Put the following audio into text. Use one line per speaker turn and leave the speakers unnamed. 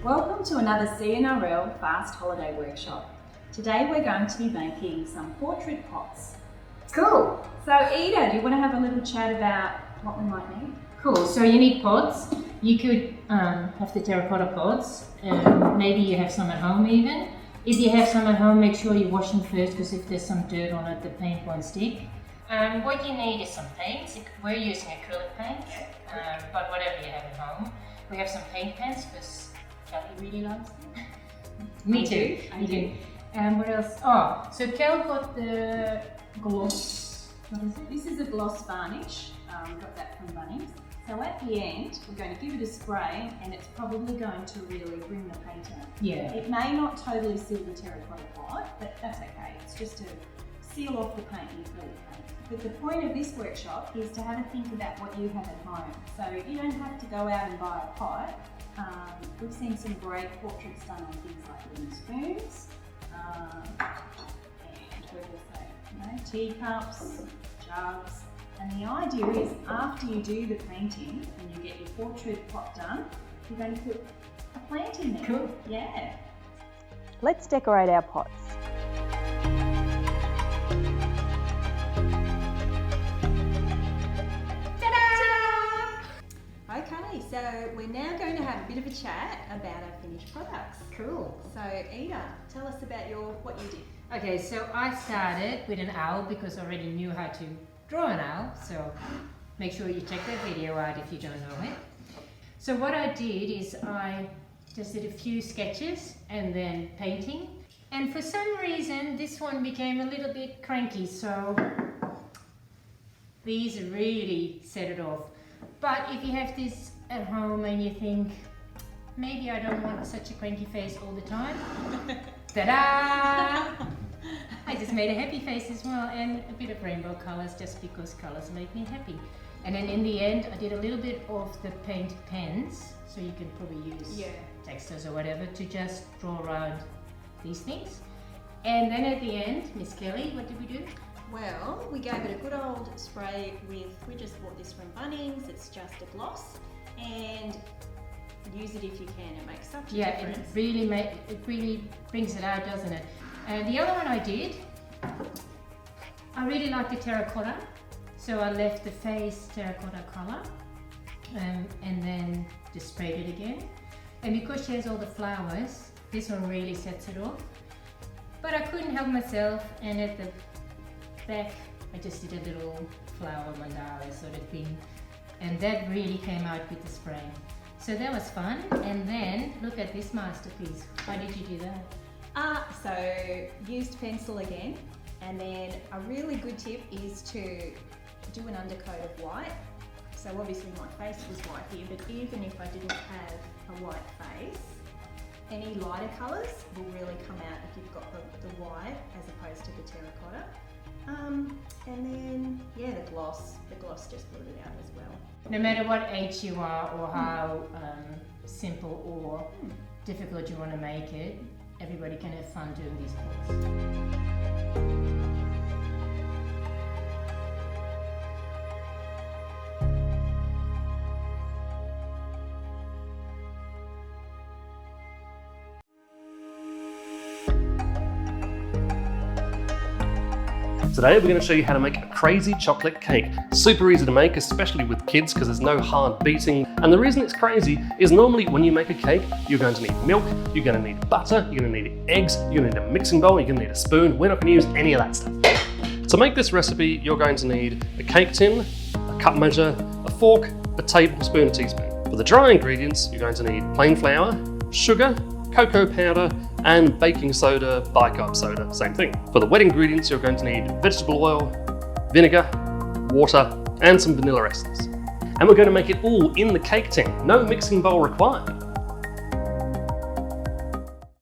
Welcome to another CNRL Fast Holiday Workshop. Today we're going to be making some portrait pots.
Cool.
So Ida, do you want to have a little chat about what we might need?
Cool. So you need pots. You could have the terracotta pots. Maybe you have some at home even. If you have some at home, make sure you wash them first because if there's some dirt on it, the paint won't stick. What you need is some paint. We're using acrylic paint, but whatever you have at home. We have some paint pens because Kelly really likes them. Me too.
I do.
What else? Oh, so Kel got the gloss. What is it?
This is a gloss varnish. Got that from Bunnings. So at the end, we're going to give it a spray and it's probably going to really bring the paint out.
Yeah.
It may not totally seal the terracotta pot, but that's okay. It's just to seal off the paint and acrylic paint. But the point of this workshop is to have a think about what you have at home. So you don't have to go out and buy a pot. We've seen some great portraits done on things like wooden spoons, and we've also, teacups, jugs. And the idea is after you do the painting and you get your portrait pot done, you're going to put a plant in there.
Cool.
Yeah. Let's decorate our pots. Okay, so we're now going to have a bit of a chat about our finished products.
Cool.
So Ida, tell us about what you did.
Okay, so I started with an owl because I already knew how to draw an owl, so make sure you check that video out if you don't know it. So what I did is I just did a few sketches and then painting, and for some reason this one became a little bit cranky, so these really set it off. But if you have this at home and you think, maybe I don't want such a cranky face all the time, ta-da! I just made a happy face as well and a bit of rainbow colors just because colors make me happy. And then in the end I did a little bit of the paint pens, so you can probably use textures or whatever to just draw around these things. And then at the end, Miss Kelly, what did we do?
Well, we gave it a good old spray with, we just bought this from Bunnings, it's just a gloss, and use it if you can, it makes such a difference.
It really brings it out, doesn't it? And the other one I did, I really like the terracotta, so I left the face terracotta color and then just sprayed it again. And because she has all the flowers, this one really sets it off. But I couldn't help myself, and at the back I just did a little flower mandala sort of thing, and that really came out with the spray. So that was fun. And then look at this masterpiece. How did you do that?
So used pencil again, and then a really good tip is to do an undercoat of white. So obviously my face was white here, but even if I didn't have a white face, any lighter colours will really come out if you've got the white as opposed to the terracotta. And then the gloss just brought it out as well.
No matter what age you are or how simple or difficult you want to make it, everybody can have fun doing these pots.
Today we're going to show you how to make a crazy chocolate cake. Super easy to make, especially with kids because there's no hard beating. And the reason it's crazy is normally when you make a cake, you're going to need milk, you're going to need butter, you're going to need eggs, you're going to need a mixing bowl, you're going to need a spoon. We're not going to use any of that stuff. To make this recipe, you're going to need a cake tin, a cup measure, a fork, a tablespoon, a teaspoon. For the dry ingredients, you're going to need plain flour, sugar, cocoa powder, and baking soda, bicarb soda, same thing. For the wet ingredients, you're going to need vegetable oil, vinegar, water, and some vanilla essence. And we're going to make it all in the cake tin, no mixing bowl required.